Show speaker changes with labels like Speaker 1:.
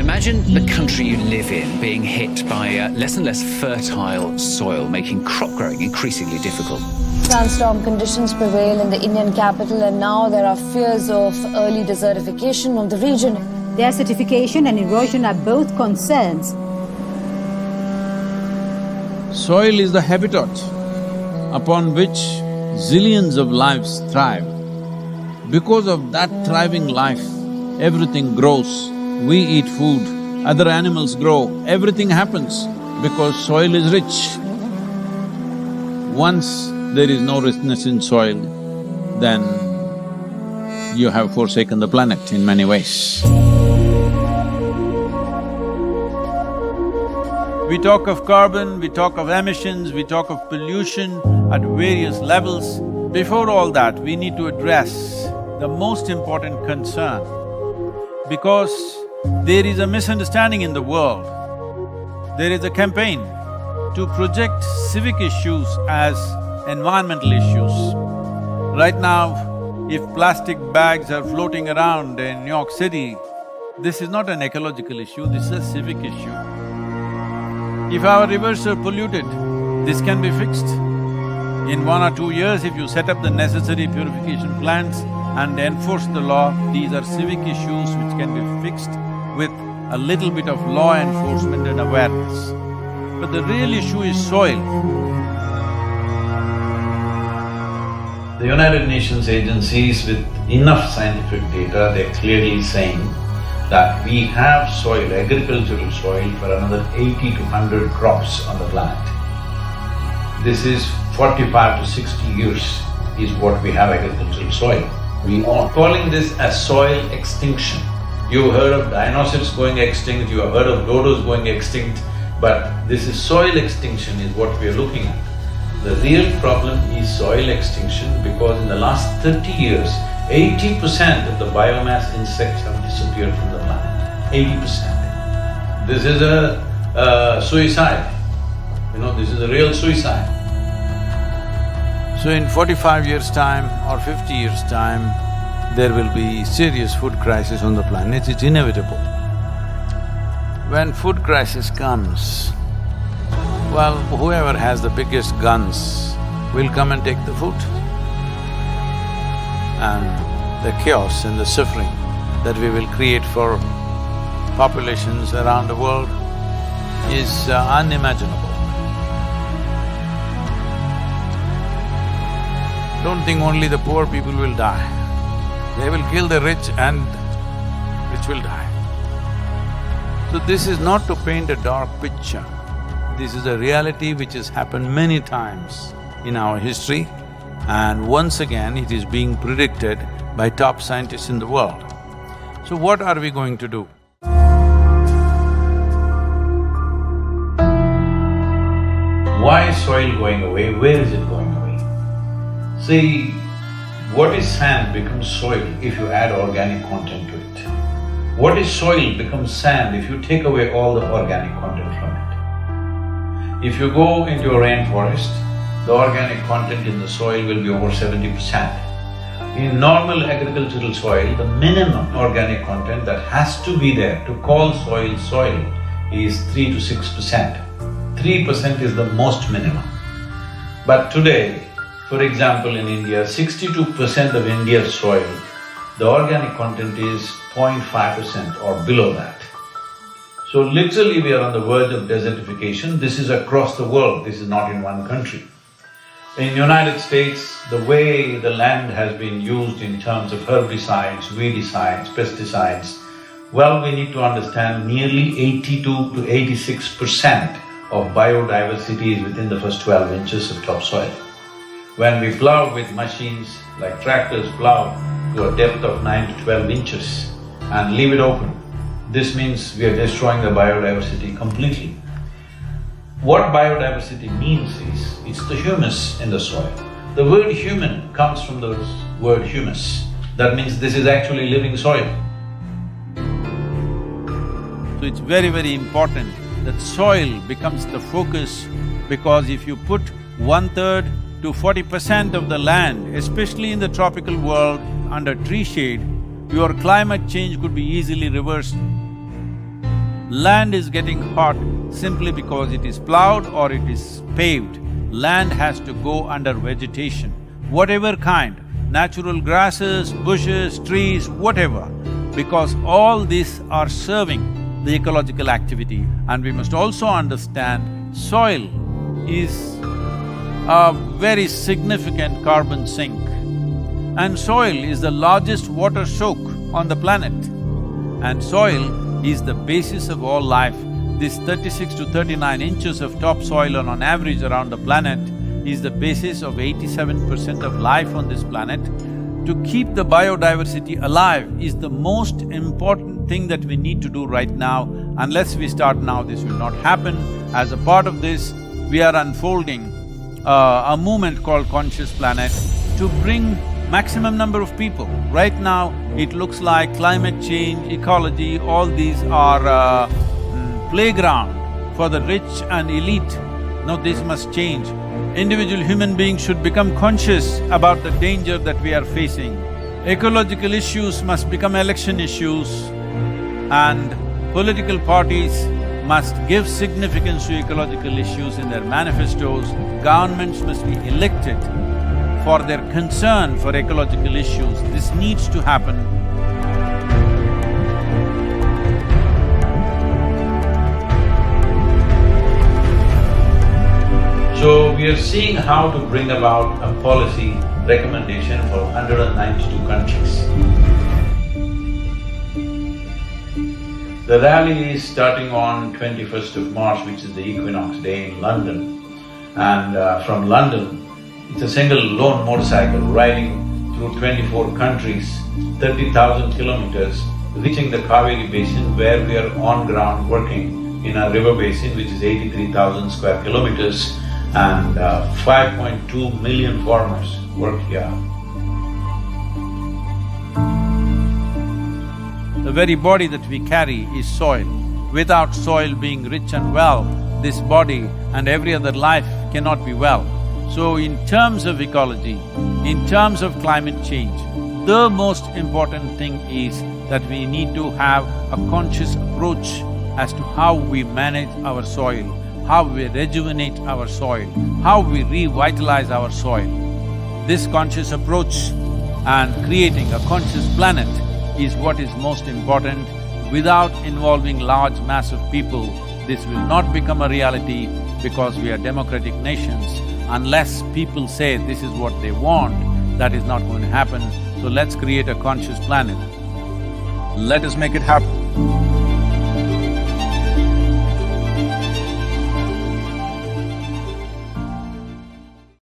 Speaker 1: Imagine the country you live in being hit by less and less fertile soil, making crop growing increasingly difficult.
Speaker 2: Sandstorm conditions prevail in the Indian capital, and now there are fears of early desertification of the region.
Speaker 3: Desertification and erosion are both concerns.
Speaker 4: Soil is the habitat upon which zillions of lives thrive. Because of that thriving life, everything grows. We eat food, other animals grow, everything happens because soil is rich. Once there is no richness in soil, then you have forsaken the planet in many ways. We talk of carbon, we talk of emissions, we talk of pollution at various levels. Before all that, we need to address the most important concern, because there is a misunderstanding in the world. There is a campaign to project civic issues as environmental issues. Right now, if plastic bags are floating around in New York City, this is not an ecological issue, this is a civic issue. If our rivers are polluted, this can be fixed. In 1 or 2 years, if you set up the necessary purification plants and enforce the law, these are civic issues which can be fixed with a little bit of law enforcement and awareness. But the real issue is soil.
Speaker 5: The United Nations agencies with enough scientific data, they're clearly saying that we have soil, agricultural soil for another 80 to 100 crops on the planet. This is 45 to 60 years is what we have agricultural soil. We are calling this as soil extinction. You've heard of dinosaurs going extinct, you have heard of dodos going extinct, but this is soil extinction is what we are looking at. The real problem is soil extinction because in the last 30 years, 80% of the biomass insects have disappeared from the planet, 80%. This is a suicide, this is a real suicide.
Speaker 4: So in 45 years' time or 50 years' time, there will be serious food crisis on the planet, it's inevitable. When food crisis comes, well, whoever has the biggest guns will come and take the food. And the chaos and the suffering that we will create for populations around the world is unimaginable. Don't think only the poor people will die. They will kill the rich and rich will die. So this is not to paint a dark picture. This is a reality which has happened many times in our history, and once again it is being predicted by top scientists in the world. So what are we going to do?
Speaker 5: Why is soil going away? Where is it going away? See, what is sand becomes soil if you add organic content to it. What is soil becomes sand if you take away all the organic content from it. If you go into a rainforest, the organic content in the soil will be over 70%. In normal agricultural soil, the minimum organic content that has to be there to call soil soil is 3 to 6%. 3% is the most minimum. But today, for example, in India, 62% of India's soil, the organic content is 0.5% or below that. So literally we are on the verge of desertification. This is across the world, this is not in one country. In United States, the way the land has been used in terms of herbicides, weedicides, pesticides, well, we need to understand nearly 82 to 86% of biodiversity is within the first 12 inches of topsoil. When we plow with machines like tractors plow to a depth of 9 to 12 inches and leave it open, this means we are destroying the biodiversity completely. What biodiversity means is, it's the humus in the soil. The word human comes from the word humus. That means this is actually living soil.
Speaker 4: So it's very, very important that soil becomes the focus, because if you put 1/3 to 40% of the land, especially in the tropical world, under tree shade, your climate change could be easily reversed. Land is getting hot simply because it is plowed or it is paved. Land has to go under vegetation, whatever kind, natural grasses, bushes, trees, whatever, because all these are serving the ecological activity. And we must also understand soil is a very significant carbon sink. And soil is the largest water soak on the planet. And soil is the basis of all life. This 36 to 39 inches of topsoil on average around the planet is the basis of 87% of life on this planet. To keep the biodiversity alive is the most important thing that we need to do right now. Unless we start now, this will not happen. As a part of this, we are unfolding a movement called Conscious Planet to bring maximum number of people. Right now, it looks like climate change, ecology, all these are playground for the rich and elite. No, this must change. Individual human beings should become conscious about the danger that we are facing. Ecological issues must become election issues, and political parties must give significance to ecological issues in their manifestos. Governments must be elected for their concern for ecological issues. This needs to happen.
Speaker 5: So we are seeing how to bring about a policy recommendation for 192 countries. The rally is starting on 21st of March, which is the equinox day in London. And from London, it's a single lone motorcycle riding through 24 countries, 30,000 kilometers, reaching the Cauvery basin where we are on ground working in a river basin which is 83,000 square kilometers, and 5.2 million farmers work here.
Speaker 4: The very body that we carry is soil. Without soil being rich and well, this body and every other life cannot be well. So in terms of ecology, in terms of climate change, the most important thing is that we need to have a conscious approach as to how we manage our soil, how we rejuvenate our soil, how we revitalize our soil. This conscious approach and creating a conscious planet is what is most important. Without involving large mass of people, this will not become a reality because we are democratic nations. Unless people say this is what they want, that is not going to happen. So let's create a conscious planet. Let us make it happen.